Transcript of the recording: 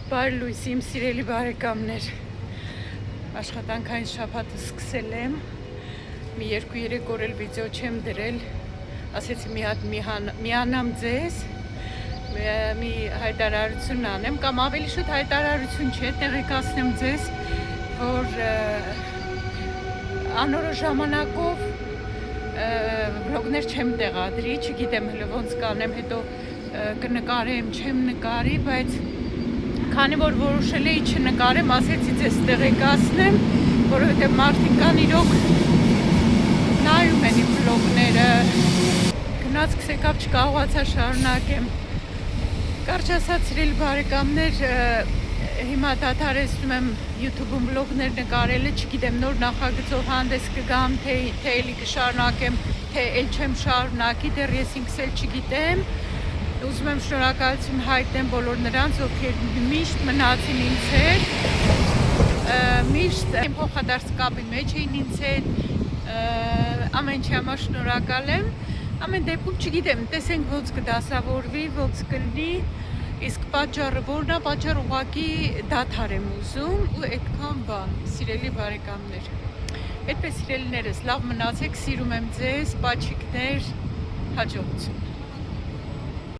Բարի լույս իմ սիրելի բարեկամներ, աշխատանքային շաբաթը սկսել եմ, մի 2-3 օր էլ վիդեո չեմ դրել, ասեցի մի հատ միանամ ձեզ, մի հայտարարություն անեմ, կամ ավելի շուտ հայտարարություն չէ, տեղեկացնեմ ձեզ, որ անորոշ ժամանակով վլոգներ չեմ տեղադրի, չգիտեմ հլը ոնց կանեմ, հետո կնկարեմ, չեմ նկարի, բայց քանի որ որոշել էի չնկարեմ, ասեցի ձեզ տեղեկացնեմ, որովհետև մարդիկ կան իրոք նայում են իմ վլոգները, գնացքս եկավ չկարողացա շարունակեմ։ Կարճ ասած, սիրելի բարեկամներ, հիմա դադարեցնում եմ YouTube-ում վլոգներ նկարելը, չգիտեմ նոր նախագծով հանդես կգամ, թե էլի կշարունակեմ, թե էլ չեմ շարունակի, դեռ ես ինքս էլ չգիտեմ։ Ուզում եմ շնորհակալություն հայտնեմ բոլոր նրանց, ովքեր միշտ մնացին ինձ հետ, միշտ փոխադարձ կապի մեջ էին ինձ հետ, ամեն ինչի համար շնորհակալ եմ, ամեն դեպքում չգիտեմ, տեսենք ոնց կդասավորվի, ոնց կլինի, իսկ պատճառը որն է, պատճառը ուղղակի դադար եմ ուզում ու այդքան բան, սիրելի բարեկամներ, այդպես սիրելիներս, լավ մնացեք, սիրում եմ ձեզ, պաչիկներ, հաջողություն։